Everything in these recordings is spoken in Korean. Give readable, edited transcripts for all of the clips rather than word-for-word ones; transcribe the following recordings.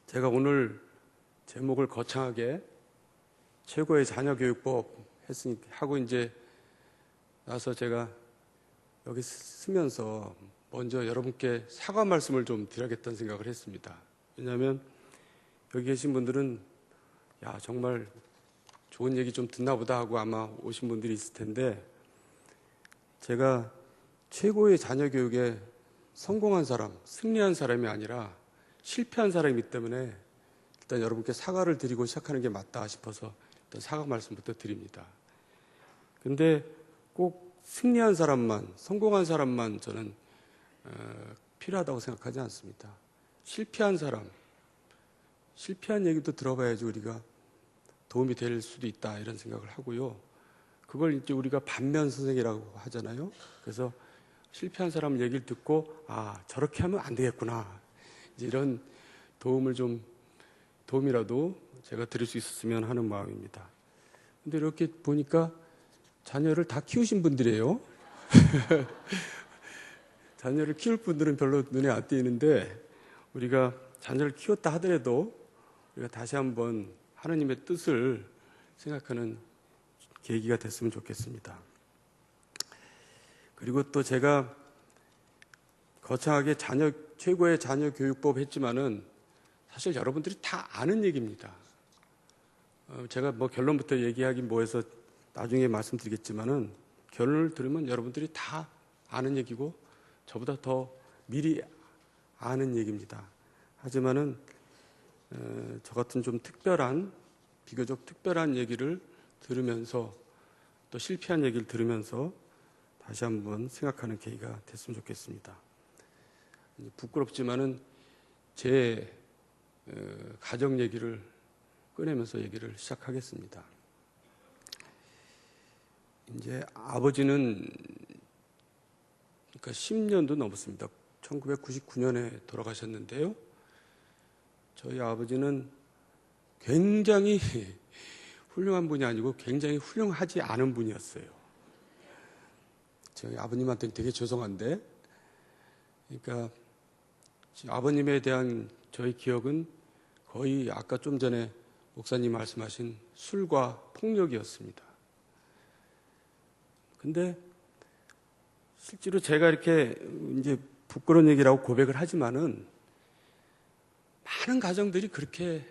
제가 오늘 제목을 거창하게 최고의 자녀교육법 하고 이제 나서 제가 여기 쓰면서 먼저 여러분께 사과 말씀을 좀 드려야겠다는 생각을 했습니다. 왜냐하면 여기 계신 분들은 야 정말 좋은 얘기 좀 듣나 보다 하고 아마 오신 분들이 있을 텐데, 제가 최고의 자녀교육에 성공한 사람, 승리한 사람이 아니라 실패한 사람이기 때문에 일단 여러분께 사과를 드리고 시작하는 게 맞다 싶어서 일단 사과 말씀부터 드립니다. 근데 꼭 승리한 사람만, 성공한 사람만 저는 필요하다고 생각하지 않습니다. 실패한 사람, 실패한 얘기도 들어봐야지 우리가 도움이 될 수도 있다 이런 생각을 하고요. 그걸 이제 우리가 반면 선생이라고 하잖아요. 그래서 실패한 사람 얘기를 듣고 아 저렇게 하면 안 되겠구나, 이제 이런 도움이라도 제가 드릴 수 있었으면 하는 마음입니다. 근데 이렇게 보니까 자녀를 다 키우신 분들이에요. 자녀를 키울 분들은 별로 눈에 안 띄는데, 우리가 자녀를 키웠다 하더라도 우리가 다시 한번 하나님의 뜻을 생각하는 계기가 됐으면 좋겠습니다. 그리고 또 제가 거창하게 최고의 자녀 교육법 했지만은 사실 여러분들이 다 아는 얘기입니다. 제가 뭐 결론부터 얘기하기 뭐해서 나중에 말씀드리겠지만은 결론을 들으면 여러분들이 다 아는 얘기고 저보다 더 미리 아는 얘기입니다. 하지만은 저 같은 좀 비교적 특별한 얘기를 들으면서 또 실패한 얘기를 들으면서 다시 한번 생각하는 계기가 됐으면 좋겠습니다. 부끄럽지만은 제 가정 얘기를 꺼내면서 얘기를 시작하겠습니다. 이제 아버지는 그러니까 10년도 넘었습니다. 1999년에 돌아가셨는데요. 저희 아버지는 굉장히 훌륭한 분이 아니고 굉장히 훌륭하지 않은 분이었어요. 저희 아버님한테는 되게 죄송한데, 그러니까 아버님에 대한 저희 기억은 거의 아까 좀 전에 목사님 말씀하신 술과 폭력이었습니다. 근데 실제로 제가 이렇게 이제 부끄러운 얘기라고 고백을 하지만은 많은 가정들이 그렇게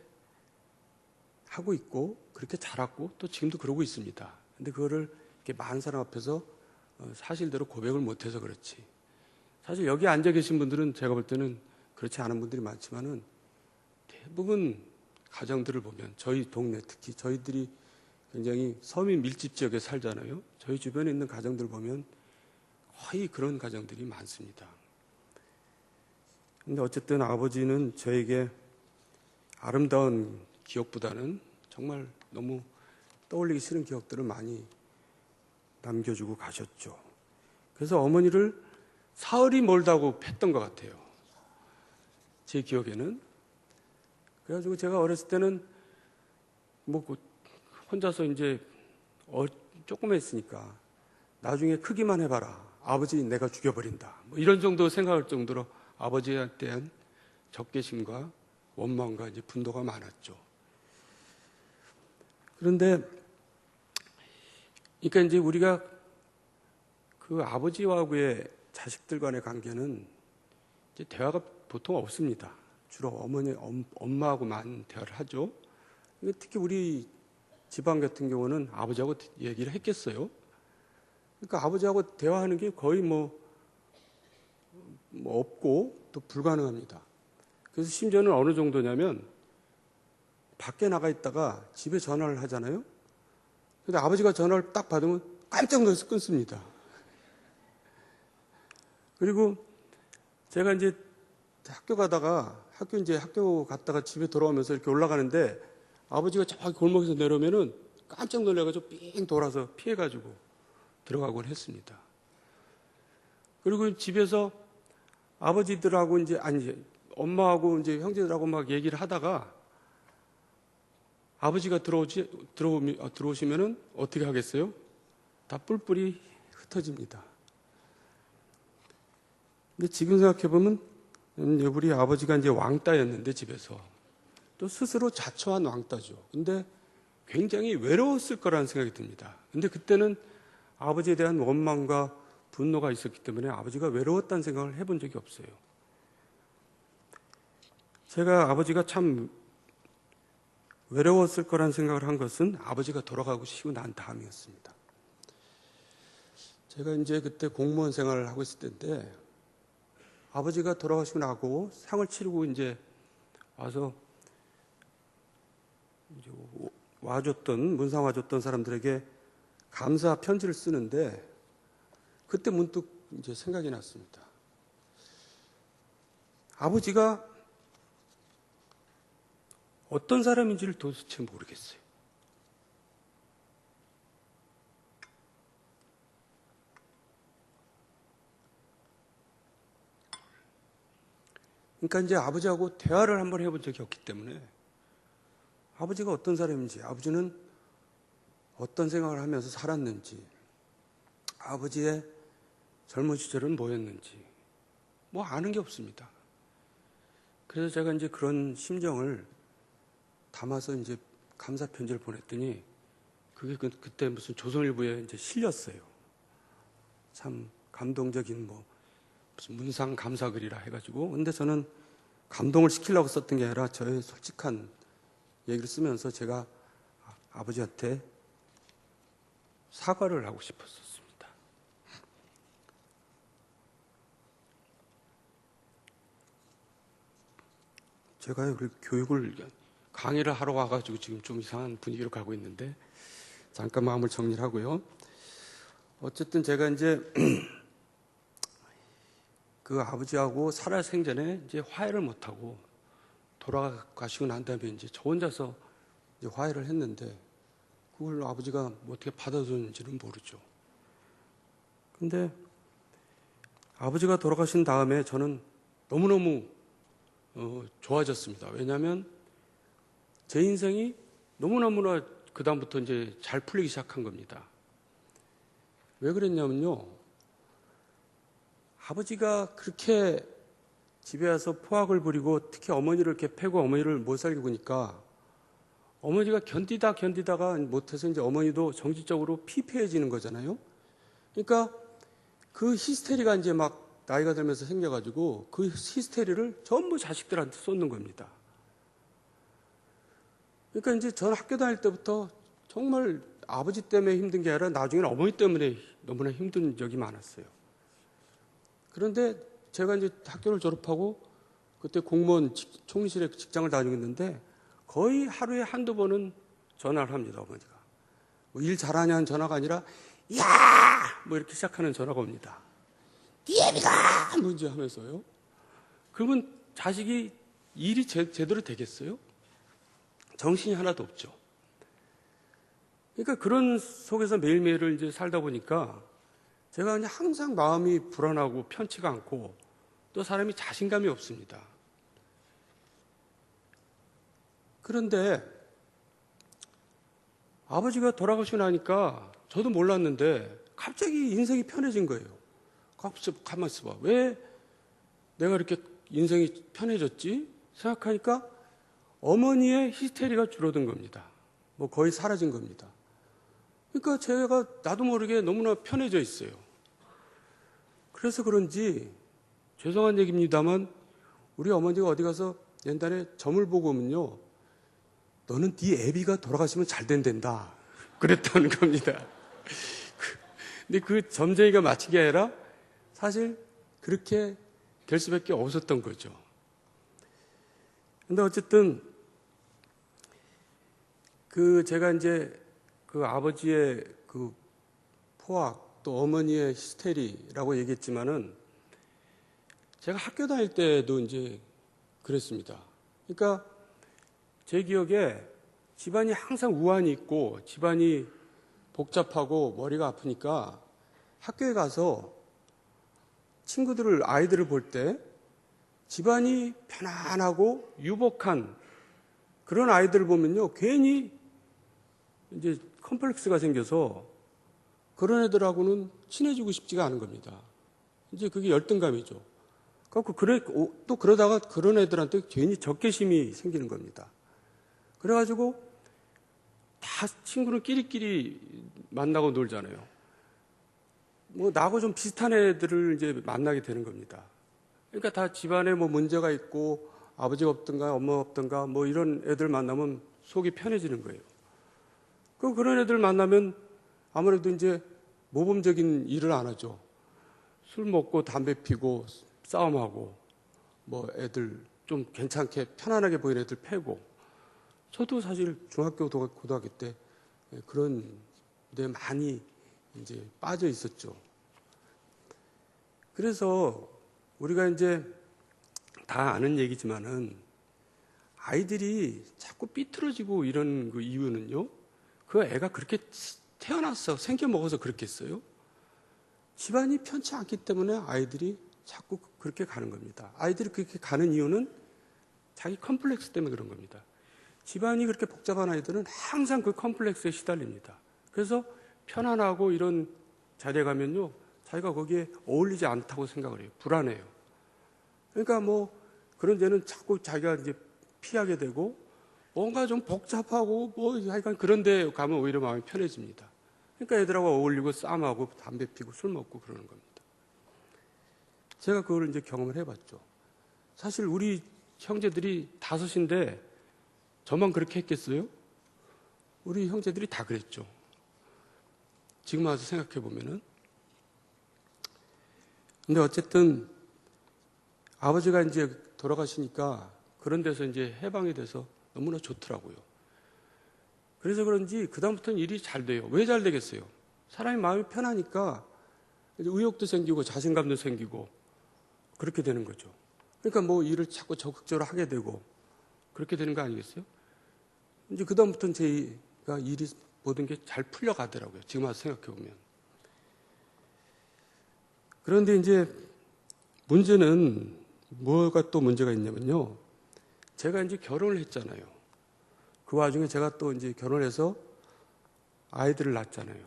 하고 있고 그렇게 자랐고 또 지금도 그러고 있습니다. 근데 그거를 이렇게 많은 사람 앞에서 사실대로 고백을 못해서 그렇지, 사실 여기 앉아 계신 분들은 제가 볼 때는 그렇지 않은 분들이 많지만은 대부분 가정들을 보면 저희 동네, 특히 저희들이 굉장히 서민 밀집 지역에 살잖아요. 저희 주변에 있는 가정들을 보면 거의 그런 가정들이 많습니다. 근데 어쨌든 아버지는 저에게 아름다운 기억보다는 정말 너무 떠올리기 싫은 기억들을 많이 남겨주고 가셨죠. 그래서 어머니를 사흘이 멀다고 팼던 것 같아요, 제 기억에는. 그래가지고 제가 어렸을 때는 뭐 혼자서 이제 조금 했으니까 나중에 크기만 해봐라, 아버지 내가 죽여버린다, 뭐 이런 정도 생각할 정도로 아버지에 대한 적개심과 원망과 이제 분노가 많았죠. 그런데 그러니까 이제 우리가 그 아버지와의 자식들 간의 관계는 이제 대화가 보통 없습니다. 주로 엄마하고만 대화를 하죠. 특히 우리 집안 같은 경우는 아버지하고 얘기를 했겠어요. 그러니까 아버지하고 대화하는 게 거의 뭐 없고 또 불가능합니다. 그래서 심지어는 어느 정도냐면 밖에 나가 있다가 집에 전화를 하잖아요. 근데 아버지가 전화를 딱 받으면 깜짝 놀라서 끊습니다. 그리고 제가 이제 학교 갔다가 집에 돌아오면서 이렇게 올라가는데 아버지가 저기 골목에서 내려오면은 깜짝 놀라가지고 삥 돌아서 피해가지고 들어가곤 했습니다. 그리고 집에서 아버지들하고 엄마하고 이제 형제들하고 막 얘기를 하다가 아버지가 들어오시면은 어떻게 하겠어요? 다 뿔뿔이 흩어집니다. 근데 지금 생각해보면 우리 아버지가 이제 왕따였는데 집에서 또 스스로 자처한 왕따죠. 근데 굉장히 외로웠을 거라는 생각이 듭니다. 근데 그때는 아버지에 대한 원망과 분노가 있었기 때문에 아버지가 외로웠다는 생각을 해본 적이 없어요. 제가 아버지가 참 외로웠을 거라는 생각을 한 것은 아버지가 돌아가시고 난 다음이었습니다. 제가 이제 그때 공무원 생활을 하고 있을 때인데 아버지가 돌아가시고 나고 상을 치르고 이제 와서 이제 문상 와줬던 사람들에게 감사 편지를 쓰는데 그때 문득 이제 생각이 났습니다. 아버지가 어떤 사람인지를 도대체 모르겠어요. 그러니까 이제 아버지하고 대화를 한번 해본 적이 없기 때문에 아버지가 어떤 사람인지, 아버지는 어떤 생각을 하면서 살았는지, 아버지의 젊은 시절은 뭐였는지, 뭐 아는 게 없습니다. 그래서 제가 이제 그런 심정을 담아서 이제 감사 편지를 보냈더니 그게 그때 무슨 조선일보에 이제 실렸어요. 참 감동적인 무슨 문상 감사글이라 해가지고. 근데 저는 감동을 시키려고 썼던 게 아니라 저의 솔직한 얘기를 쓰면서 제가 아버지한테 사과를 하고 싶었습니다. 제가 여기 강의를 하러 와가지고 지금 좀 이상한 분위기로 가고 있는데 잠깐 마음을 정리를 하고요. 어쨌든 제가 이제 그 아버지하고 살아생전에 이제 화해를 못하고 돌아가시고 난 다음에 이제 저 혼자서 이제 화해를 했는데 그걸 아버지가 어떻게 받아줬는지는 모르죠. 근데 아버지가 돌아가신 다음에 저는 너무너무 좋아졌습니다. 왜냐하면 제 인생이 너무너무나 그다음부터 이제 잘 풀리기 시작한 겁니다. 왜 그랬냐면요. 아버지가 그렇게 집에 와서 포악을 부리고 특히 어머니를 이렇게 패고 어머니를 못 살게 구니까 어머니가 견디다가 못해서 이제 어머니도 정신적으로 피폐해지는 거잖아요. 그러니까 그 히스테리가 이제 막 나이가 들면서 생겨가지고 그 히스테리를 전부 자식들한테 쏟는 겁니다. 그러니까 이제 저는 학교 다닐 때부터 정말 아버지 때문에 힘든 게 아니라 나중에는 어머니 때문에 너무나 힘든 적이 많았어요. 그런데 제가 이제 학교를 졸업하고 그때 공무원 총리실에 직장을 다니고 있는데 거의 하루에 한두 번은 전화를 합니다, 어머니가. 일 잘하냐는 전화가 아니라, 야! 이렇게 시작하는 전화가 옵니다. 네 애비가! 이제 하면서요. 그러면 자식이 일이 제대로 되겠어요? 정신이 하나도 없죠. 그러니까 그런 속에서 매일매일을 이제 살다 보니까 제가 그냥 항상 마음이 불안하고 편치가 않고 또 사람이 자신감이 없습니다. 그런데 아버지가 돌아가시고 나니까 저도 몰랐는데 갑자기 인생이 편해진 거예요. 가만히 있어봐. 왜 내가 이렇게 인생이 편해졌지? 생각하니까 어머니의 히스테리가 줄어든 겁니다. 거의 사라진 겁니다. 그러니까 제가 나도 모르게 너무나 편해져 있어요. 그래서 그런지 죄송한 얘기입니다만 우리 어머니가 어디 가서 옛날에 점을 보고 오면요. 너는 네 애비가 돌아가시면 잘 된단다. 그랬다는 겁니다. 근데 그 점쟁이가 맞힌 게 아니라 사실 그렇게 될 수밖에 없었던 거죠. 근데 어쨌든 제가 이제 그 아버지의 그 포악 또 어머니의 히스테리라고 얘기했지만은 제가 학교 다닐 때도 이제 그랬습니다. 그러니까 제 기억에 집안이 항상 우환이 있고 집안이 복잡하고 머리가 아프니까 학교에 가서 아이들을 볼 때 집안이 편안하고 유복한 그런 아이들을 보면요. 괜히 이제 컴플렉스가 생겨서 그런 애들하고는 친해지고 싶지가 않은 겁니다. 이제 그게 열등감이죠. 또 그러다가 그런 애들한테 괜히 적개심이 생기는 겁니다. 그래가지고 다 친구는 끼리끼리 만나고 놀잖아요. 뭐 나하고 좀 비슷한 애들을 이제 만나게 되는 겁니다. 그러니까 다 집안에 뭐 문제가 있고 아버지가 없든가 엄마가 없든가 뭐 이런 애들 만나면 속이 편해지는 거예요. 그런 애들 만나면 아무래도 이제 모범적인 일을 안 하죠. 술 먹고 담배 피고 싸움하고 뭐 애들 좀 괜찮게 편안하게 보이는 애들 패고. 저도 사실 중학교 고등학교 때 그런 데 많이 이제 빠져 있었죠. 그래서 우리가 이제 다 아는 얘기지만은 아이들이 자꾸 삐뚤어지고 이런 그 이유는요. 그 애가 그렇게 태어났어, 생겨 먹어서 그렇겠어요? 집안이 편치 않기 때문에 아이들이 자꾸 그렇게 가는 겁니다. 아이들이 그렇게 가는 이유는 자기 컴플렉스 때문에 그런 겁니다. 집안이 그렇게 복잡한 아이들은 항상 그 컴플렉스에 시달립니다. 그래서 편안하고 이런 자리에 가면요, 자기가 거기에 어울리지 않다고 생각을 해요. 불안해요. 그러니까 뭐 그런 데는 자꾸 자기가 이제 피하게 되고 뭔가 좀 복잡하고 뭐 약간 그런 데 가면 오히려 마음이 편해집니다. 그러니까 애들하고 어울리고 싸움하고 담배 피고 술 먹고 그러는 겁니다. 제가 그걸 이제 경험을 해봤죠. 사실 우리 형제들이 5인데 저만 그렇게 했겠어요? 우리 형제들이 다 그랬죠. 지금 와서 생각해 보면은. 근데 어쨌든 아버지가 이제 돌아가시니까 그런 데서 이제 해방이 돼서 너무나 좋더라고요. 그래서 그런지 그다음부터는 일이 잘 돼요. 왜 잘 되겠어요? 사람이 마음이 편하니까 의욕도 생기고 자신감도 생기고 그렇게 되는 거죠. 그러니까 뭐 일을 자꾸 적극적으로 하게 되고 그렇게 되는 거 아니겠어요? 이제 그다음부터는 제가 일이 모든 게 잘 풀려가더라고요. 지금 와서 생각해 보면. 그런데 이제 문제는 뭐가 또 문제가 있냐면요. 제가 이제 결혼을 했잖아요. 그 와중에 제가 또 이제 결혼해서 아이들을 낳았잖아요.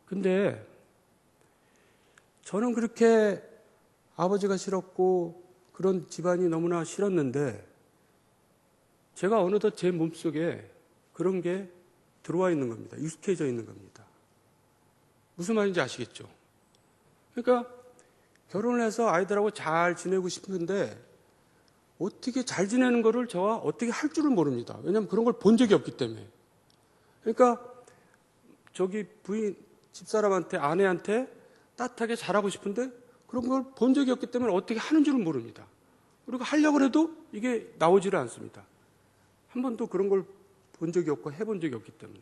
근데 저는 그렇게 아버지가 싫었고 그런 집안이 너무나 싫었는데 제가 어느덧 제 몸속에 그런 게 들어와 있는 겁니다. 익숙해져 있는 겁니다. 무슨 말인지 아시겠죠? 그러니까 결혼을 해서 아이들하고 잘 지내고 싶은데 어떻게 잘 지내는 거를 저와 어떻게 할 줄을 모릅니다. 왜냐하면 그런 걸 본 적이 없기 때문에. 그러니까 저기 부인, 집사람한테, 아내한테 따뜻하게 잘하고 싶은데 그런 걸 본 적이 없기 때문에 어떻게 하는 줄을 모릅니다. 그리고 하려고 해도 이게 나오지를 않습니다. 한 번도 그런 걸 본 적이 없고 해본 적이 없기 때문에.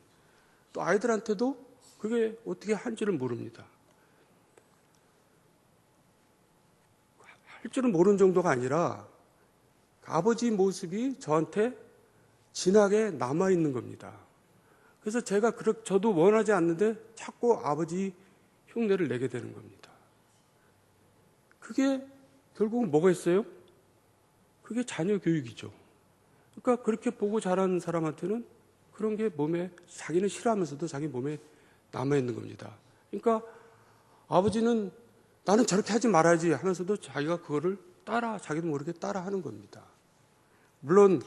또 아이들한테도 그게 어떻게 한지를 모릅니다. 할 줄은 모르는 정도가 아니라 아버지 모습이 저한테 진하게 남아있는 겁니다. 그래서 제가 저도 원하지 않는데 자꾸 아버지 흉내를 내게 되는 겁니다. 그게 결국은 뭐가 있어요? 그게 자녀 교육이죠. 그러니까 그렇게 보고 자란 사람한테는 그런 게 몸에, 자기는 싫어하면서도 자기 몸에 남아있는 겁니다. 그러니까 아버지는 나는 저렇게 하지 말아야지 하면서도 자기가 그거를 자기도 모르게 따라 하는 겁니다. 물론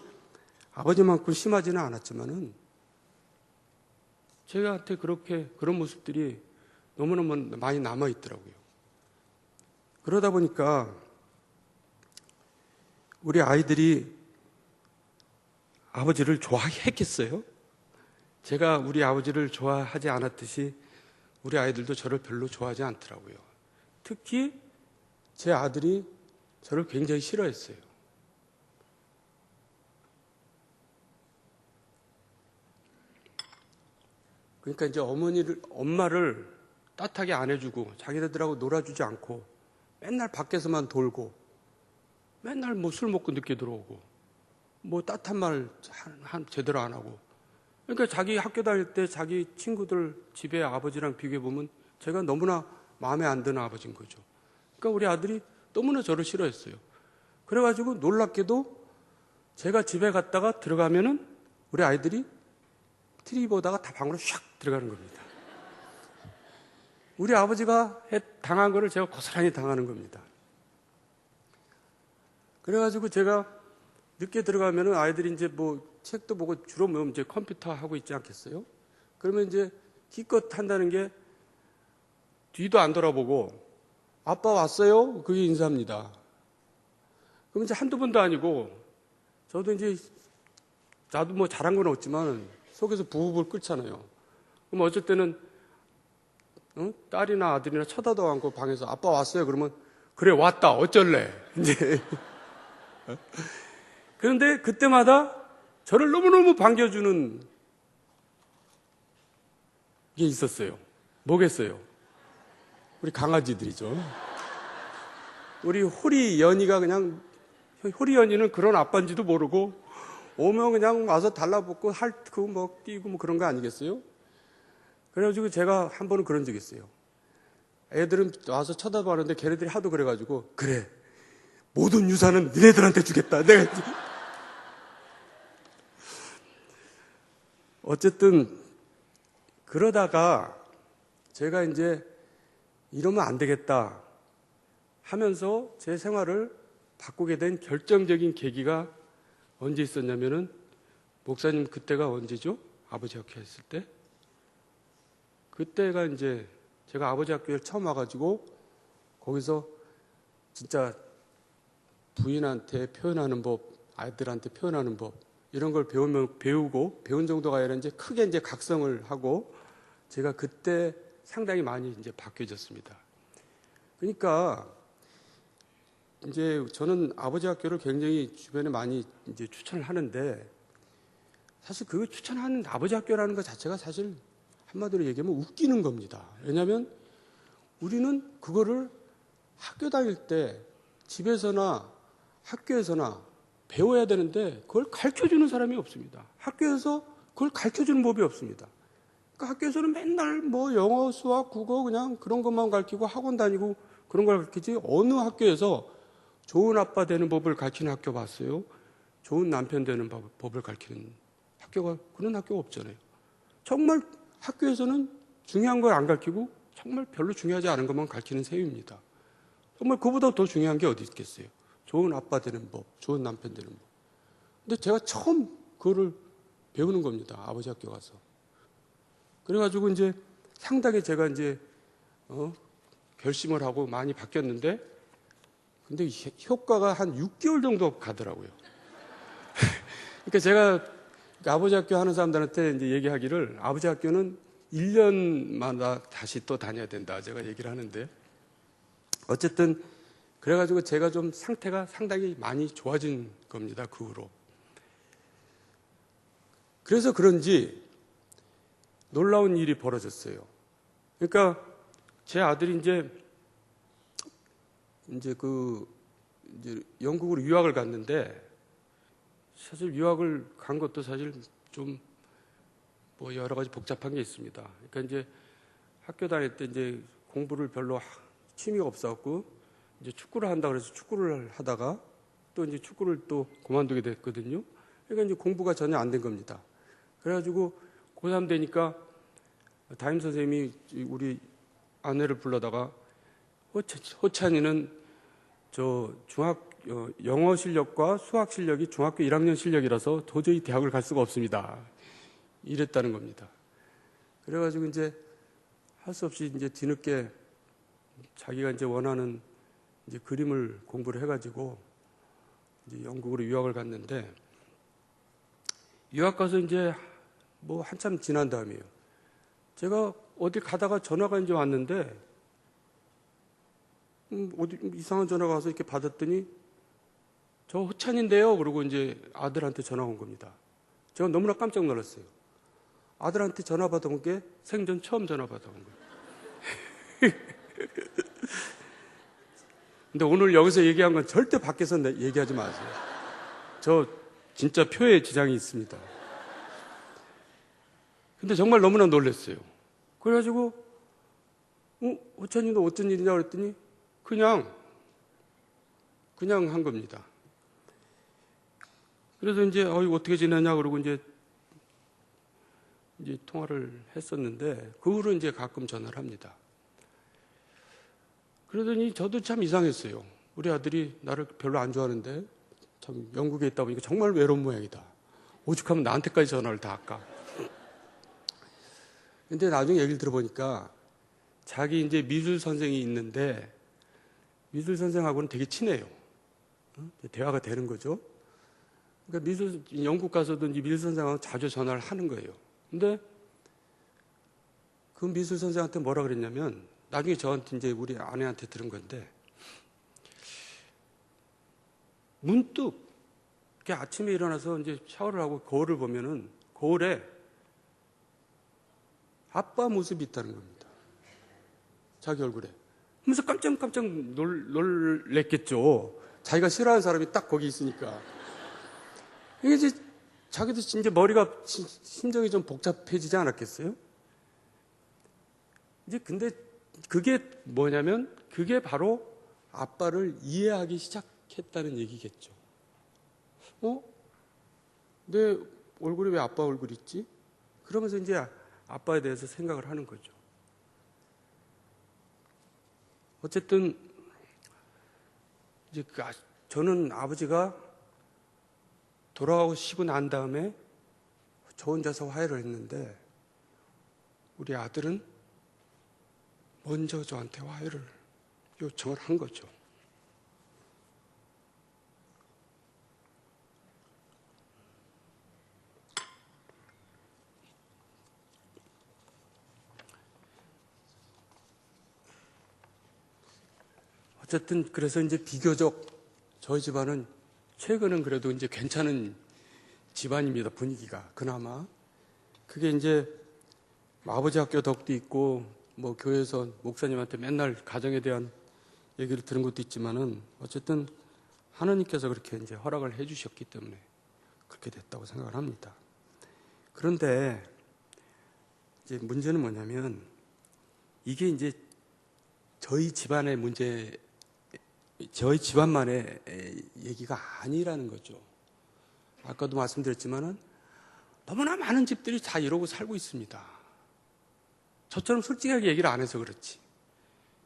아버지만큼 심하지는 않았지만은 저한테 그런 모습들이 너무너무 많이 남아있더라고요. 그러다 보니까 우리 아이들이 아버지를 좋아했겠어요? 제가 우리 아버지를 좋아하지 않았듯이 우리 아이들도 저를 별로 좋아하지 않더라고요. 특히 제 아들이 저를 굉장히 싫어했어요. 그러니까 이제 엄마를 따뜻하게 안 해주고 자기네들하고 놀아주지 않고 맨날 밖에서만 돌고 맨날 뭐 술 먹고 늦게 들어오고 뭐 따뜻한 말 제대로 안 하고 그러니까 자기 학교 다닐 때 자기 친구들 집에 아버지랑 비교해보면 제가 너무나 마음에 안 드는 아버지인 거죠. 그러니까 우리 아들이 너무나 저를 싫어했어요. 그래가지고 놀랍게도 제가 집에 갔다가 들어가면은 우리 아이들이 TV 보다가 다 방으로 샥 들어가는 겁니다. 우리 아버지가 당한 거를 제가 고스란히 당하는 겁니다. 그래가지고 제가 늦게 들어가면은 아이들이 이제 뭐 책도 보고 주로 뭐 이제 컴퓨터 하고 있지 않겠어요? 그러면 이제 기껏 한다는 게 뒤도 안 돌아보고 아빠 왔어요? 그게 인사합니다. 그럼 이제 한두 번도 아니고 저도 이제 나도 뭐 잘한 건 없지만 속에서 부부를 끓잖아요. 그럼 어쩔 때는 딸이나 아들이나 쳐다도 않고 방에서 아빠 왔어요? 그러면 그래 왔다 어쩔래 이제 그런데 그때마다 저를 너무너무 반겨주는 게 있었어요. 뭐겠어요? 우리 강아지들이죠. 우리 호리 연이가 그냥 호리 연이는 그런 아빠인지도 모르고 오면 그냥 와서 달라붙고 핥고 뭐 뛰고 뭐 그런 거 아니겠어요? 그래가지고 제가 한 번은 그런 적이 있어요. 애들은 와서 쳐다보는데 걔네들이 하도 그래가지고 그래 모든 유산은 니네들한테 주겠다. 내가 어쨌든 그러다가 제가 이제 이러면 안 되겠다 하면서 제 생활을 바꾸게 된 결정적인 계기가 언제 있었냐면은 목사님 그때가 언제죠? 아버지 학교 했을 때? 그때가 이제 제가 아버지 학교에 처음 와가지고 거기서 진짜 부인한테 표현하는 법, 아이들한테 표현하는 법 이런 걸 배운 정도가 아니라 이제 크게 이제 각성을 하고 제가 그때 상당히 많이 이제 바뀌어졌습니다. 그러니까 이제 저는 아버지 학교를 굉장히 주변에 많이 이제 추천을 하는데 사실 그 추천하는 아버지 학교라는 것 자체가 사실 한마디로 얘기하면 웃기는 겁니다. 왜냐하면 우리는 그거를 학교 다닐 때 집에서나 학교에서나 배워야 되는데 그걸 가르쳐주는 사람이 없습니다. 학교에서 그걸 가르쳐주는 법이 없습니다. 그러니까 학교에서는 맨날 뭐 영어, 수학, 국어 그냥 그런 것만 가르치고 학원 다니고 그런 걸 가르치지 어느 학교에서 좋은 아빠 되는 법을 가르치는 학교 봤어요? 좋은 남편 되는 법을 가르치는 학교가 그런 학교가 없잖아요. 정말 학교에서는 중요한 걸 안 가르치고 정말 별로 중요하지 않은 것만 가르치는 셈입니다. 정말 그보다 더 중요한 게 어디 있겠어요? 좋은 아빠 되는 법, 좋은 남편 되는 법. 근데 제가 처음 그거를 배우는 겁니다. 아버지 학교 가서. 그래가지고 이제 상당히 제가 이제 결심을 하고 많이 바뀌었는데 근데 효과가 한 6개월 정도 가더라고요. 그러니까 제가 아버지 학교 하는 사람들한테 이제 얘기하기를 아버지 학교는 1년마다 다시 또 다녀야 된다. 제가 얘기를 하는데 어쨌든 그래가지고 제가 좀 상태가 상당히 많이 좋아진 겁니다. 그 후로. 그래서 그런지 놀라운 일이 벌어졌어요. 그러니까 제 아들이 이제 영국으로 유학을 갔는데 사실 유학을 간 것도 사실 좀 뭐 여러 가지 복잡한 게 있습니다. 그러니까 이제 학교 다닐 때 이제 공부를 별로 취미가 없었고 이제 축구를 한다 그래서 축구를 하다가 또 이제 축구를 또 그만두게 됐거든요. 그러니까 이제 공부가 전혀 안 된 겁니다. 그래가지고 고3 되니까 담임 선생님이 우리 아내를 불러다가 호찬이는 영어 실력과 수학 실력이 중학교 1학년 실력이라서 도저히 대학을 갈 수가 없습니다. 이랬다는 겁니다. 그래가지고 이제 할 수 없이 이제 뒤늦게 자기가 이제 원하는 이제 그림을 공부를 해가지고 이제 영국으로 유학을 갔는데 유학 가서 이제 뭐 한참 지난 다음이에요. 제가 어디 가다가 전화가 이제 왔는데 어디 이상한 전화가 와서 이렇게 받았더니 저 호찬인데요. 그러고 이제 아들한테 전화가 온 겁니다. 제가 너무나 깜짝 놀랐어요. 아들한테 전화 받아온 게 생전 처음 전화 받아온 거예요. 근데 오늘 여기서 얘기한 건 절대 밖에서 얘기하지 마세요. 저 진짜 표에 지장이 있습니다. 근데 정말 너무나 놀랐어요. 그래가지고 호찬이 너 어쩐 일이냐 그랬더니 그냥 한 겁니다. 그래서 이제 이거 어떻게 지내냐 그러고 이제 통화를 했었는데 그 후로 이제 가끔 전화를 합니다. 그러더니 저도 참 이상했어요. 우리 아들이 나를 별로 안 좋아하는데 참 영국에 있다 보니까 정말 외로운 모양이다. 오죽하면 나한테까지 전화를 다 할까. 근데 나중에 얘기를 들어보니까 자기 이제 미술 선생이 있는데 미술 선생하고는 되게 친해요. 대화가 되는 거죠. 그러니까 영국 가서도 이제 미술 선생하고 자주 전화를 하는 거예요. 근데 그 미술 선생한테 뭐라 그랬냐면, 나중에 저한테 이제 우리 아내한테 들은 건데, 문득 이렇게 아침에 일어나서 이제 샤워를 하고 거울을 보면은 거울에 아빠 모습이 있다는 겁니다. 자기 얼굴에. 그래서 깜짝깜짝 놀랬겠죠. 자기가 싫어하는 사람이 딱 거기 있으니까. 이게 이제 자기도 이제 머리가, 심정이 좀 복잡해지지 않았겠어요? 이제 근데 그게 뭐냐면, 그게 바로 아빠를 이해하기 시작했다는 얘기겠죠. 내 얼굴에 왜 아빠 얼굴이 있지? 그러면서 이제 아빠에 대해서 생각을 하는 거죠. 어쨌든 이제 저는 아버지가 돌아가시고 난 다음에 저 혼자서 화해를 했는데, 우리 아들은 먼저 저한테 화해를 요청을 한 거죠. 어쨌든 그래서 이제 비교적 저희 집안은 최근은 그래도 이제 괜찮은 집안입니다. 분위기가 그나마. 그게 이제 아버지 학교 덕도 있고 뭐 교회에서 목사님한테 맨날 가정에 대한 얘기를 들은 것도 있지만은, 어쨌든 하나님께서 그렇게 이제 허락을 해주셨기 때문에 그렇게 됐다고 생각을 합니다. 그런데 이제 문제는 뭐냐면, 이게 이제 저희 집안의 문제, 저희 집안만의 얘기가 아니라는 거죠. 아까도 말씀드렸지만은 너무나 많은 집들이 다 이러고 살고 있습니다. 저처럼 솔직하게 얘기를 안 해서 그렇지.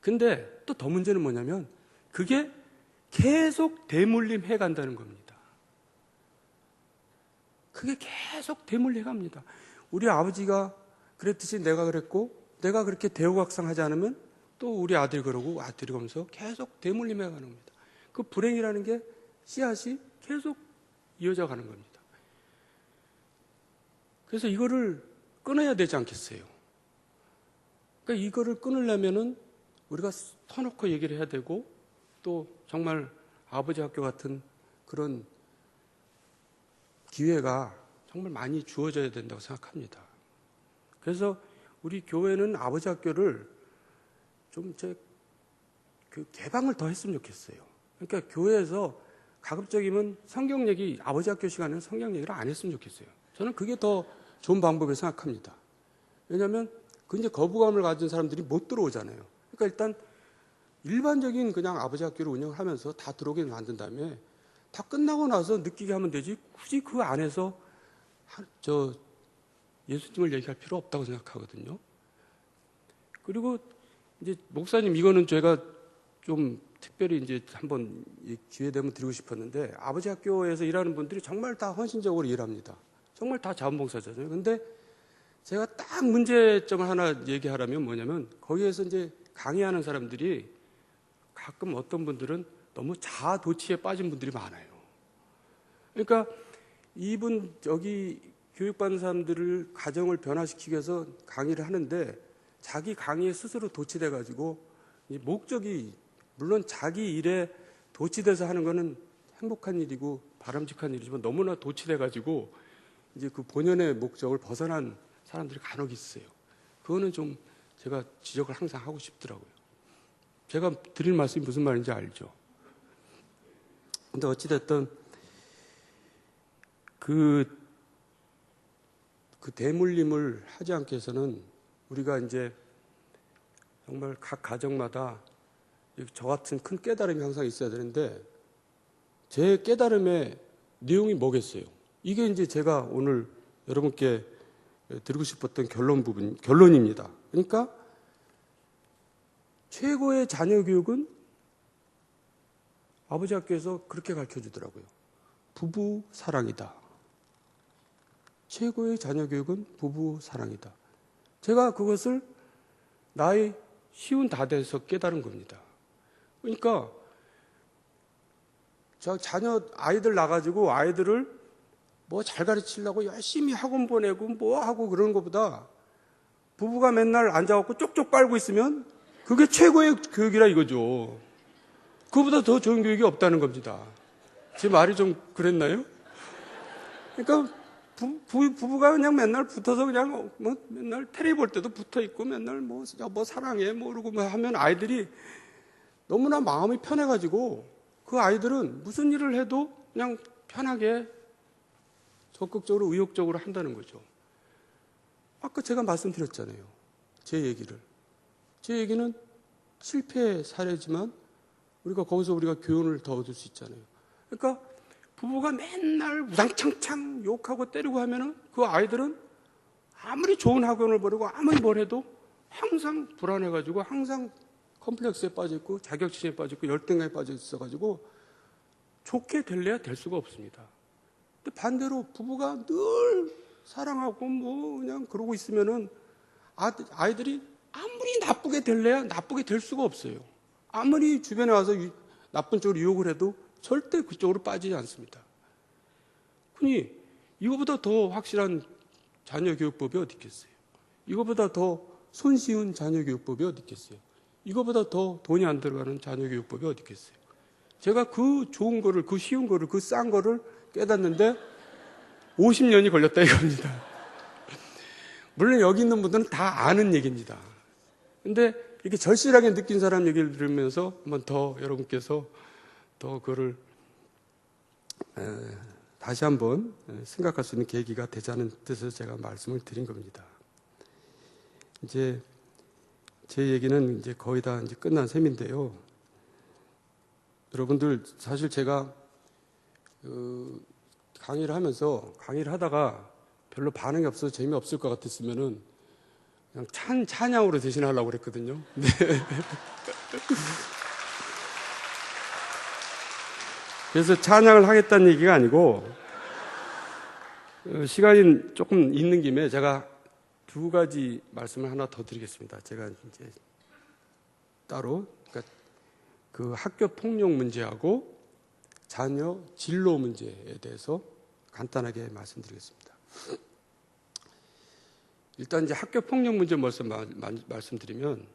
근데 또 더 문제는 뭐냐면, 그게 계속 대물림해 간다는 겁니다. 그게 계속 대물림해 갑니다. 우리 아버지가 그랬듯이 내가 그랬고, 내가 그렇게 대우각상하지 않으면 또 우리 아들이 그러고, 아들이 그러면서 계속 대물림해 가는 겁니다. 그 불행이라는 게 씨앗이 계속 이어져 가는 겁니다. 그래서 이거를 끊어야 되지 않겠어요? 그러니까 이거를 끊으려면은 우리가 터놓고 얘기를 해야 되고, 또 정말 아버지 학교 같은 그런 기회가 정말 많이 주어져야 된다고 생각합니다. 그래서 우리 교회는 아버지 학교를 좀 개방을 더 했으면 좋겠어요. 그러니까 교회에서 가급적이면 성경 얘기, 아버지 학교 시간에는 성경 얘기를 안 했으면 좋겠어요. 저는 그게 더 좋은 방법이라고 생각합니다. 왜냐하면 굉장히 거부감을 가진 사람들이 못 들어오잖아요. 그러니까 일단 일반적인 그냥 아버지 학교를 운영을 하면서 다 들어오게 만든 다음에 다 끝나고 나서 느끼게 하면 되지, 굳이 그 안에서 예수님을 얘기할 필요 없다고 생각하거든요. 그리고 이제 목사님, 이거는 제가 좀 특별히 이제 한번 기회 되면 드리고 싶었는데, 아버지 학교에서 일하는 분들이 정말 다 헌신적으로 일합니다. 정말 다 자원봉사자잖아요. 근데 제가 딱 문제점을 하나 얘기하라면 뭐냐면, 거기에서 이제 강의하는 사람들이 가끔 어떤 분들은 너무 자아도취에 빠진 분들이 많아요. 그러니까 여기 교육받는 사람들을 가정을 변화시키기 위해서 강의를 하는데, 자기 강의에 스스로 도취돼가지고, 목적이, 물론 자기 일에 도취돼서 하는 거는 행복한 일이고 바람직한 일이지만, 너무나 도취돼가지고 이제 그 본연의 목적을 벗어난 사람들이 간혹 있어요. 그거는 좀 제가 지적을 항상 하고 싶더라고요. 제가 드릴 말씀이 무슨 말인지 알죠? 근데 어찌됐든 그 대물림을 하지 않기 위해서는 우리가 이제 정말 각 가정마다 저 같은 큰 깨달음이 항상 있어야 되는데, 제 깨달음의 내용이 뭐겠어요? 이게 이제 제가 오늘 여러분께 드리고 싶었던 결론입니다. 그러니까 최고의 자녀 교육은 아버지 학교에서 그렇게 가르쳐 주더라고요. 부부 사랑이다. 최고의 자녀 교육은 부부 사랑이다. 제가 그것을 나이 50다 돼서 깨달은 겁니다. 그러니까 아이들 나가지고 아이들을 뭐 잘 가르치려고 열심히 학원 보내고 뭐 하고 그러는 것보다 부부가 맨날 앉아갖고 쪽쪽 빨고 있으면 그게 최고의 교육이라 이거죠. 그거보다 더 좋은 교육이 없다는 겁니다. 제 말이 좀 그랬나요? 그러니까 부부가 그냥 맨날 붙어서 그냥 뭐 맨날 테레비 볼 때도 붙어 있고 맨날 뭐 사랑해 뭐 그러고 뭐 하면 아이들이 너무나 마음이 편해가지고 그 아이들은 무슨 일을 해도 그냥 편하게 적극적으로 의욕적으로 한다는 거죠. 아까 제가 말씀드렸잖아요. 제 얘기는 실패 사례지만 거기서 우리가 교훈을 더 얻을 수 있잖아요. 그러니까 부부가 맨날 우당창창 욕하고 때리고 하면은 그 아이들은 아무리 좋은 학원을 보내고 아무리 뭘 해도 항상 불안해가지고 항상 컴플렉스에 빠져있고 자격지심에 빠져있고 열등감에 빠져있어가지고 좋게 될래야 될 수가 없습니다. 근데 반대로 부부가 늘 사랑하고 뭐 그냥 그러고 있으면은 아이들이 아무리 나쁘게 될래야 나쁘게 될 수가 없어요. 아무리 주변에 와서 나쁜 쪽으로 유혹을 해도 절대 그쪽으로 빠지지 않습니다. 그니 이거보다 더 확실한 자녀 교육법이 어디 있겠어요? 이거보다 더 손쉬운 자녀 교육법이 어디 있겠어요? 이거보다 더 돈이 안 들어가는 자녀 교육법이 어디 있겠어요? 제가 그 좋은 거를, 그 쉬운 거를, 그 싼 거를 깨닫는데 50년이 걸렸다 이겁니다. 물론 여기 있는 분들은 다 아는 얘기입니다. 근데 이렇게 절실하게 느낀 사람 얘기를 들으면서 한번 더 여러분께서 더 그거를 다시 한번 생각할 수 있는 계기가 되자는 뜻에서 제가 말씀을 드린 겁니다. 이제 제 얘기는 이제 거의 다 이제 끝난 셈인데요. 여러분들 사실 제가 강의를 하다가 별로 반응이 없어서 재미없을 것 같았으면은 그냥 찬양으로 대신하려고 그랬거든요. 네. 그래서 찬양을 하겠다는 얘기가 아니고 시간이 조금 있는 김에 제가 두 가지 말씀을 하나 더 드리겠습니다. 제가 이제 따로 그러니까 그 학교 폭력 문제하고 자녀 진로 문제에 대해서 간단하게 말씀드리겠습니다. 일단 이제 학교 폭력 문제 말씀드리면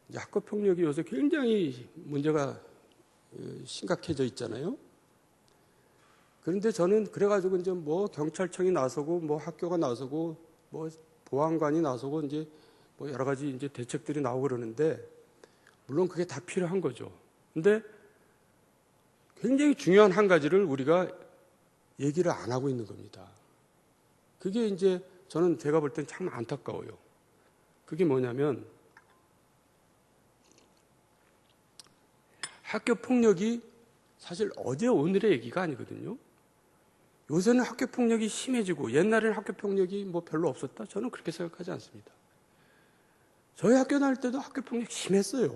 이제 학교 폭력이 요새 굉장히 문제가 심각해져 있잖아요. 그런데 저는 그래가지고 이제 뭐 경찰청이 나서고 뭐 학교가 나서고 뭐 보안관이 나서고 이제 뭐 여러 가지 이제 대책들이 나오고 그러는데 물론 그게 다 필요한 거죠. 근데 굉장히 중요한 한 가지를 우리가 얘기를 안 하고 있는 겁니다. 그게 이제 저는 제가 볼 땐 참 안타까워요. 그게 뭐냐면 학교 폭력이 사실 어제 오늘의 얘기가 아니거든요. 요새는 학교 폭력이 심해지고 옛날에는 학교 폭력이 뭐 별로 없었다? 저는 그렇게 생각하지 않습니다. 저희 학교 다닐 때도 학교 폭력 심했어요.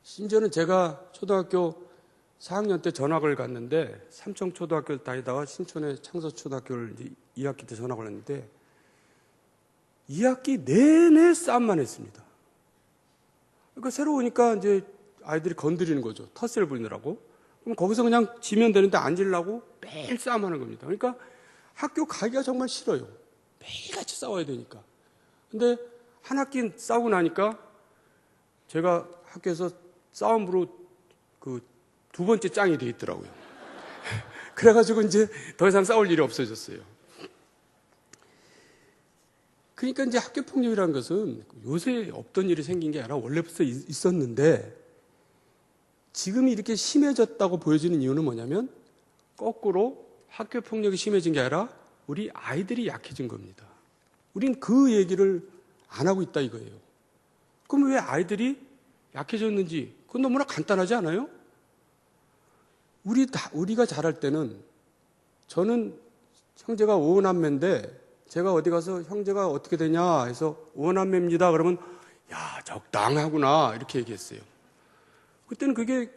심지어는 제가 초등학교 4학년 때 전학을 갔는데 삼청초등학교를 다니다가 신촌의 창서초등학교를 이제 2학기 때 전학을 했는데 2학기 내내 싸움만 했습니다. 그러니까 새로 오니까 이제 아이들이 건드리는 거죠. 텃세를 부리느라고. 그럼 거기서 그냥 지면 되는데 앉으려고 매일 싸움하는 겁니다. 그러니까 학교 가기가 정말 싫어요. 매일같이 싸워야 되니까. 근데 한 학기 싸우고 나니까 제가 학교에서 싸움으로 그 두 번째 짱이 돼 있더라고요. 그래가지고 이제 더 이상 싸울 일이 없어졌어요. 그러니까 이제 학교 폭력이라는 것은 요새 없던 일이 생긴 게 아니라 원래부터 있었는데 지금 이렇게 심해졌다고 보여지는 이유는 뭐냐면 거꾸로 학교 폭력이 심해진 게 아니라 우리 아이들이 약해진 겁니다. 우린 그 얘기를 안 하고 있다 이거예요. 그럼 왜 아이들이 약해졌는지 그건 너무나 간단하지 않아요? 우리가 자랄 때는 저는 형제가 5남매인데 제가 어디 가서 형제가 어떻게 되냐 해서 5남매입니다. 그러면 야 적당하구나 이렇게 얘기했어요. 그때는 그게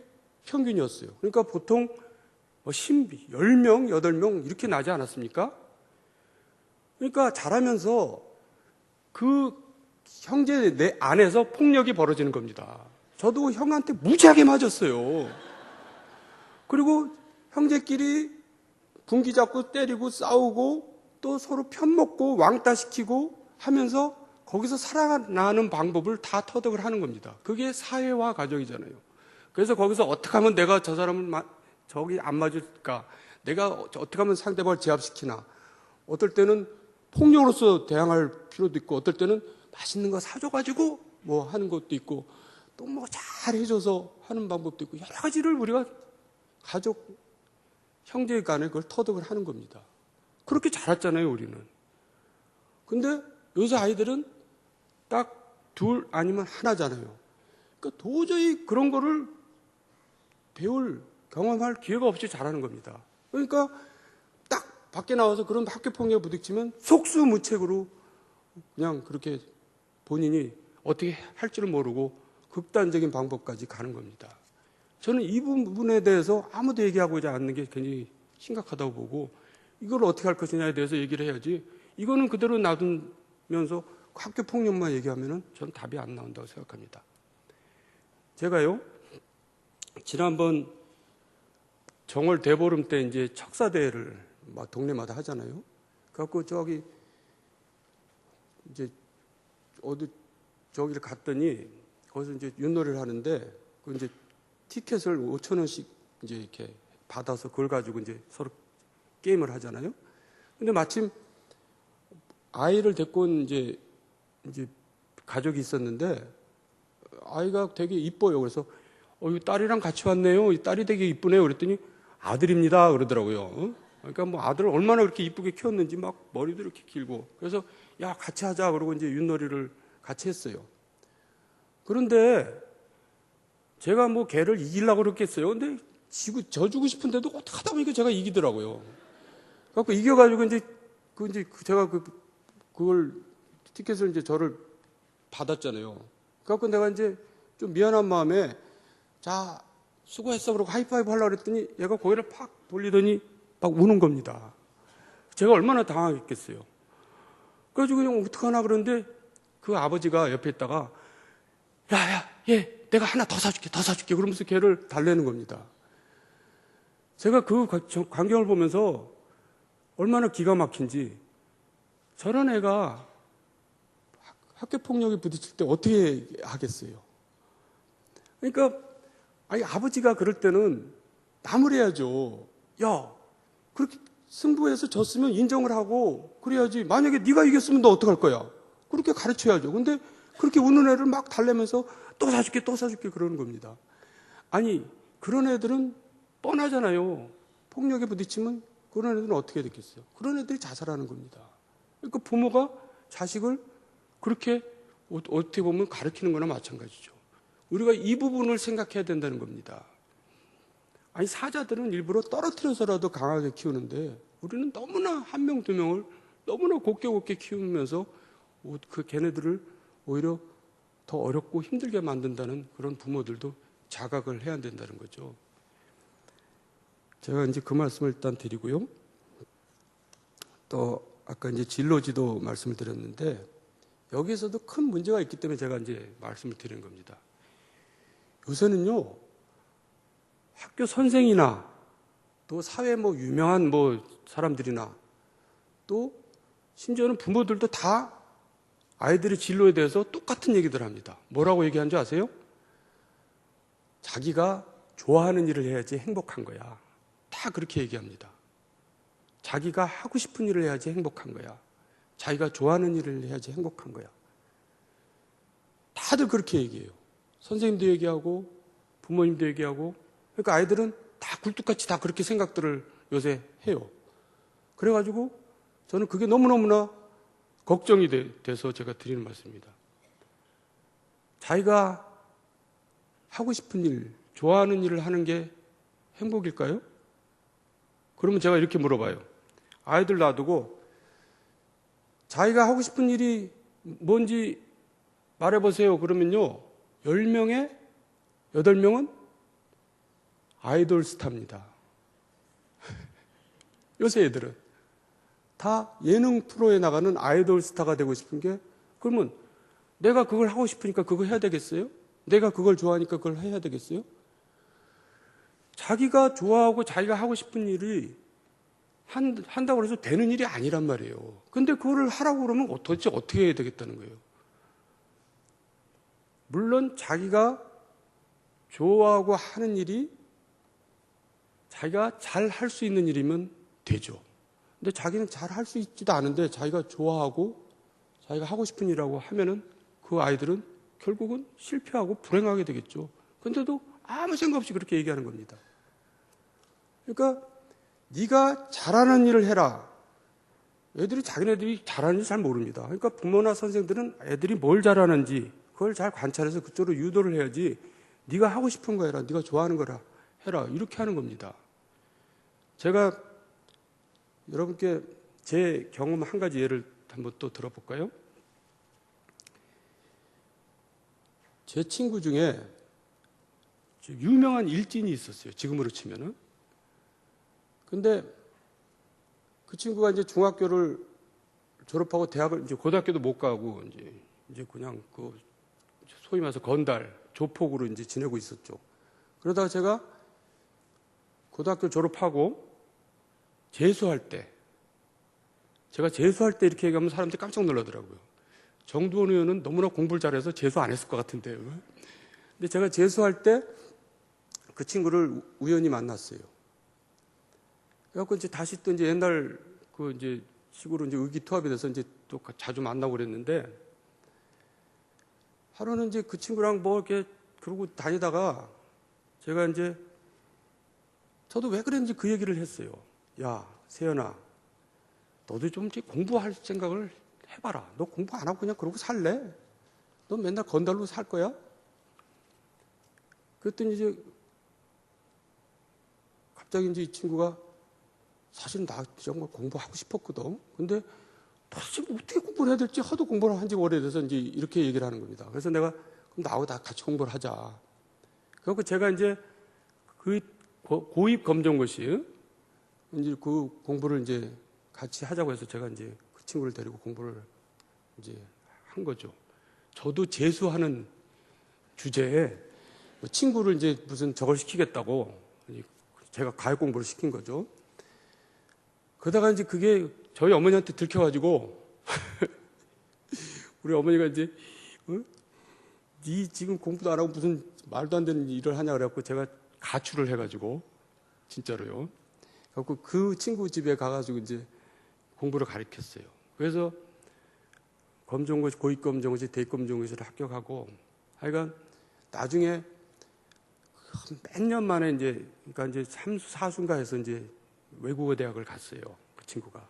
평균이었어요. 그러니까 보통 신비, 10명, 8명 이렇게 나지 않았습니까? 그러니까 자라면서 그 형제 내 안에서 폭력이 벌어지는 겁니다. 저도 형한테 무지하게 맞았어요. 그리고 형제끼리 분기 잡고 때리고 싸우고 또 서로 편먹고 왕따시키고 하면서 거기서 살아나는 방법을 다 터득을 하는 겁니다. 그게 사회화 과정이잖아요. 그래서 거기서 어떻게 하면 내가 저 사람을 저기 안 맞을까? 내가 어떻게 하면 상대방을 제압시키나? 어떨 때는 폭력으로서 대항할 필요도 있고 어떨 때는 맛있는 거 사줘가지고 뭐 하는 것도 있고 또 뭐 잘해줘서 하는 방법도 있고 여러 가지를 우리가 가족, 형제 간에 그걸 터득을 하는 겁니다. 그렇게 자랐잖아요, 우리는. 근데 요새 아이들은 딱 둘 아니면 하나잖아요. 그러니까 도저히 그런 거를 배울, 경험할 기회가 없이 자라는 겁니다. 그러니까 딱 밖에 나와서 그런 학교 폭력에 부딪히면 속수무책으로 그냥 그렇게 본인이 어떻게 할 줄을 모르고 극단적인 방법까지 가는 겁니다. 저는 이 부분에 대해서 아무도 얘기하고자 않는 게 굉장히 심각하다고 보고 이걸 어떻게 할 것이냐에 대해서 얘기를 해야지 이거는 그대로 놔두면서 학교 폭력만 얘기하면은 저는 답이 안 나온다고 생각합니다. 제가요, 지난번 정월 대보름 때 이제 척사대회를 막 동네마다 하잖아요. 그래갖고 저기 이제 어디 저기를 갔더니 거기서 이제 윷놀이를 하는데 그 이제 티켓을 5,000원씩 이제 이렇게 받아서 그걸 가지고 이제 서로 게임을 하잖아요. 근데 마침 아이를 데리고 온 이제 가족이 있었는데 아이가 되게 이뻐요. 그래서 이 딸이랑 같이 왔네요. 이 딸이 되게 이쁘네요. 그랬더니 아들입니다. 그러더라고요. 그러니까 뭐 아들을 얼마나 그렇게 이쁘게 키웠는지 막 머리도 이렇게 길고. 그래서 야, 같이 하자. 그러고 이제 윷놀이를 같이 했어요. 그런데 제가 뭐 걔를 이기려고 그랬겠어요. 근데 져주고 싶은데도 어떻게 하다 보니까 제가 이기더라고요. 그래갖고 이겨가지고 제가 그걸 티켓을 이제 저를 받았잖아요. 그래갖고 내가 이제 좀 미안한 마음에 자, 수고했어. 그러고 하이파이브 하려고 그랬더니 얘가 고개를 팍 돌리더니 막 우는 겁니다. 제가 얼마나 당황했겠어요. 그래가지고 그냥 어떡하나 그러는데 그 아버지가 옆에 있다가 얘 내가 하나 더 사줄게 그러면서 걔를 달래는 겁니다. 제가 그 광경을 보면서 얼마나 기가 막힌지 저런 애가 학교 폭력에 부딪힐 때 어떻게 하겠어요? 그러니까 아버지가 그럴 때는 남을 해야죠. 야, 그렇게 승부해서 졌으면 인정을 하고 그래야지. 만약에 네가 이겼으면 너 어떡할 거야? 그렇게 가르쳐야죠. 근데 그렇게 우는 애를 막 달래면서 또 사줄게 그러는 겁니다. 아니, 그런 애들은 뻔하잖아요. 폭력에 부딪히면 그런 애들은 어떻게 됐겠어요? 그런 애들이 자살하는 겁니다. 그러니까 부모가 자식을 그렇게 어떻게 보면 가르치는 거나 마찬가지죠. 우리가 이 부분을 생각해야 된다는 겁니다. 아니, 사자들은 일부러 떨어뜨려서라도 강하게 키우는데 우리는 너무나 한 명, 두 명을 너무나 곱게 키우면서 그 걔네들을 오히려 더 어렵고 힘들게 만든다는 그런 부모들도 자각을 해야 된다는 거죠. 제가 이제 그 말씀을 일단 드리고요. 또 아까 이제 진로지도 말씀을 드렸는데 여기에서도 큰 문제가 있기 때문에 제가 이제 말씀을 드리는 겁니다. 요새는요, 학교 선생이나 또 사회 유명한 사람들이나 또 심지어는 부모들도 다 아이들의 진로에 대해서 똑같은 얘기들 합니다. 뭐라고 얘기하는 줄 아세요? 자기가 좋아하는 일을 해야지 행복한 거야. 다 그렇게 얘기합니다. 자기가 하고 싶은 일을 해야지 행복한 거야. 자기가 좋아하는 일을 해야지 행복한 거야. 다들 그렇게 얘기해요. 선생님도 얘기하고 부모님도 얘기하고. 그러니까 아이들은 다 굴뚝같이 다 그렇게 생각들을 요새 해요. 그래가지고 저는 그게 너무너무나 걱정이 돼서 제가 드리는 말씀입니다. 자기가 하고 싶은 일, 좋아하는 일을 하는 게 행복일까요? 그러면 제가 이렇게 물어봐요. 아이들 놔두고 자기가 하고 싶은 일이 뭔지 말해보세요. 그러면요, 10명에 8명은 아이돌 스타입니다. 요새 애들은 다 예능 프로에 나가는 아이돌 스타가 되고 싶은 게, 그러면 내가 그걸 하고 싶으니까 그거 해야 되겠어요? 내가 그걸 좋아하니까 그걸 해야 되겠어요? 자기가 좋아하고 자기가 하고 싶은 일이 한다고 해서 되는 일이 아니란 말이에요. 근데 그거를 하라고 그러면 도대체 어떻게 해야 되겠다는 거예요? 물론 자기가 좋아하고 하는 일이 자기가 잘 할 수 있는 일이면 되죠. 근데 자기는 잘 할 수 있지도 않은데 자기가 좋아하고 자기가 하고 싶은 일이라고 하면은 그 아이들은 결국은 실패하고 불행하게 되겠죠. 근데도 아무 생각 없이 그렇게 얘기하는 겁니다. 그러니까 네가 잘하는 일을 해라. 애들이 자기네들이 잘하는지 잘 모릅니다. 그러니까 부모나 선생들은 애들이 뭘 잘하는지 그걸 잘 관찰해서 그쪽으로 유도를 해야지, 네가 하고 싶은 거 해라, 네가 좋아하는 거라 해라, 이렇게 하는 겁니다. 제가 여러분께 제 경험 한 가지 예를 한번 또 들어볼까요? 제 친구 중에 유명한 일진이 있었어요. 지금으로 치면은. 근데 그 친구가 이제 중학교를 졸업하고 대학을 이제 고등학교도 못 가고 이제 그냥 그 소위 말해서 건달 조폭으로 이제 지내고 있었죠. 그러다가 제가 고등학교 졸업하고 재수할 때, 제가 재수할 때 이렇게 얘기하면 사람들이 깜짝 놀라더라고요. 정두원 의원은 너무나 공부를 잘해서 재수 안 했을 것 같은데요. 근데 제가 재수할 때 그 친구를 우연히 만났어요. 그래갖고 이제 다시 또 이제 옛날 그 이제 식으로 이제 의기투합이 돼서 이제 또 자주 만나고 그랬는데, 하루는 이제 그 친구랑 뭐 이렇게 그러고 다니다가 제가 이제 저도 왜 그랬는지 그 얘기를 했어요. 야, 세연아, 너도 좀 공부할 생각을 해봐라. 너 공부 안 하고 그냥 그러고 살래? 너 맨날 건달로 살 거야? 그랬더니 이제 갑자기 이제 이 친구가, 사실 나 정말 공부하고 싶었거든. 근데 도대체 어떻게 공부를 해야 될지 하도 공부를 한 지 오래돼서 이제 이렇게 얘기를 하는 겁니다. 그래서 내가 그럼 나하고 다 같이 공부를 하자. 그래서 제가 이제 그 고입 검정고시 이제 그 공부를 이제 같이 하자고 해서 제가 이제 그 친구를 데리고 공부를 이제 한 거죠. 저도 재수하는 주제에 친구를 이제 무슨 저걸 시키겠다고 제가 가역 공부를 시킨 거죠. 그러다가 이제 그게 저희 어머니한테 들켜가지고 우리 어머니가 이제 네 지금 공부도 안 하고 무슨 말도 안 되는 일을 하냐 그래갖고 제가 가출을 해가지고 진짜로요. 그래갖고 그 친구 집에 가가지고 이제 공부를 가르쳤어요. 그래서 검정고시, 고위검정고시, 대입검정고시를 합격하고, 하여간 나중에 몇 년 만에 이제 그러니까 이제 3수 4수인가 해서 이제 외국어 대학을 갔어요. 그 친구가.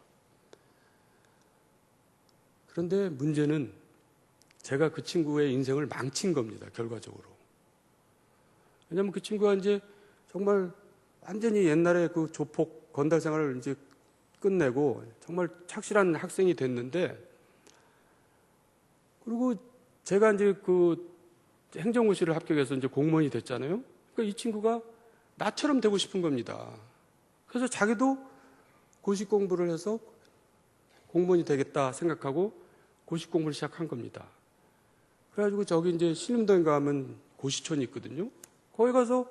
그런데 문제는 제가 그 친구의 인생을 망친 겁니다. 결과적으로. 왜냐하면 그 친구가 이제 정말 완전히 옛날에 그 조폭 건달 생활을 이제 끝내고 정말 착실한 학생이 됐는데, 그리고 제가 이제 그 행정고시를 합격해서 이제 공무원이 됐잖아요. 그러니까 이 친구가 나처럼 되고 싶은 겁니다. 그래서 자기도 고시 공부를 해서 공무원이 되겠다 생각하고 고시 공부를 시작한 겁니다. 그래가지고 저기 이제 신림동에 가면 고시촌이 있거든요. 거기 가서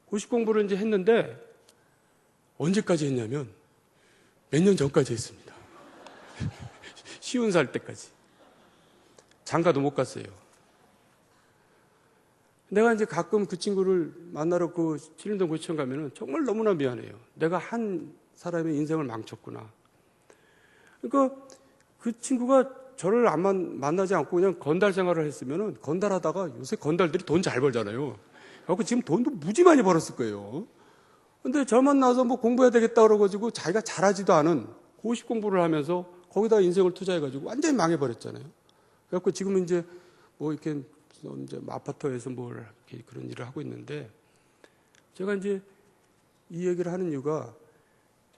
고시 공부를 이제 했는데, 언제까지 했냐면 몇 년 전까지 했습니다. 쉬운 살 때까지. 장가도 못 갔어요. 내가 이제 가끔 그 친구를 만나러 그 신림동 고시촌 가면은 정말 너무나 미안해요. 내가 한 사람의 인생을 망쳤구나. 그러니까 그 친구가 저를 만나지 않고 그냥 건달 생활을 했으면은, 건달하다가 요새 건달들이 돈 잘 벌잖아요. 그래갖고 지금 돈도 무지 많이 벌었을 거예요. 근데 저 만나서 뭐 공부해야 되겠다 그러가지고 자기가 잘하지도 않은 고시 공부를 하면서 거기다 인생을 투자해가지고 완전히 망해버렸잖아요. 그래갖고 지금은 이제 뭐 이렇게 이제 아파트에서 뭘 이렇게 그런 일을 하고 있는데, 제가 이제 이 얘기를 하는 이유가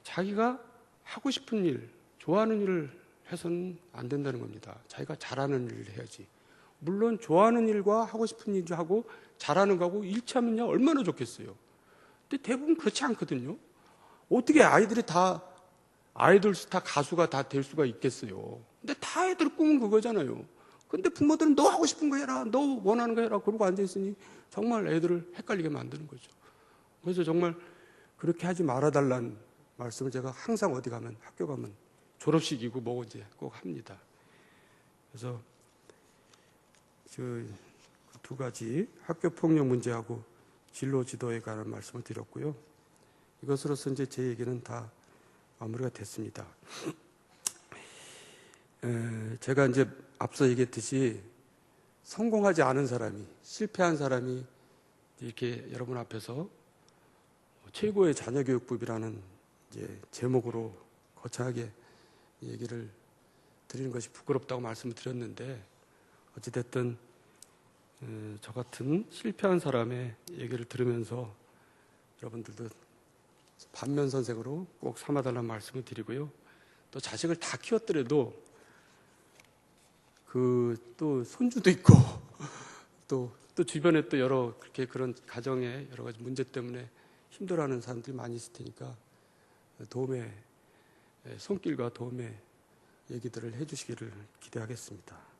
자기가 하고 싶은 일, 좋아하는 일을 해서는 안 된다는 겁니다. 자기가 잘하는 일을 해야지. 물론 좋아하는 일과 하고 싶은 일하고 잘하는 거하고 일치하면요 얼마나 좋겠어요. 근데 대부분 그렇지 않거든요. 어떻게 아이들이 다 아이돌 스타 가수가 다 될 수가 있겠어요. 근데 다 애들 꿈은 그거잖아요. 근데 부모들은 너 하고 싶은 거 해라, 너 원하는 거 해라 그러고 앉아있으니 정말 애들을 헷갈리게 만드는 거죠. 그래서 정말 그렇게 하지 말아달라는 말씀을 제가 항상 어디 가면, 학교 가면 졸업식이고 뭐고 이제 꼭 합니다. 그래서 그 두 가지 학교 폭력 문제하고 진로 지도에 관한 말씀을 드렸고요. 이것으로서 이제 제 얘기는 다 마무리가 됐습니다. 제가 이제 앞서 얘기했듯이 성공하지 않은 사람이, 실패한 사람이 이렇게 여러분 앞에서 최고의 자녀교육법이라는 이제 제목으로 거창하게 얘기를 드리는 것이 부끄럽다고 말씀을 드렸는데, 어찌됐든 저 같은 실패한 사람의 얘기를 들으면서 여러분들도 반면선생으로 꼭 삼아달라는 말씀을 드리고요. 또 자식을 다 키웠더라도 또 손주도 있고 또 주변에 또 여러 그렇게 그런 가정의 여러 가지 문제 때문에 힘들어하는 사람들이 많이 있을 테니까 손길과 도움의 얘기들을 해주시기를 기대하겠습니다.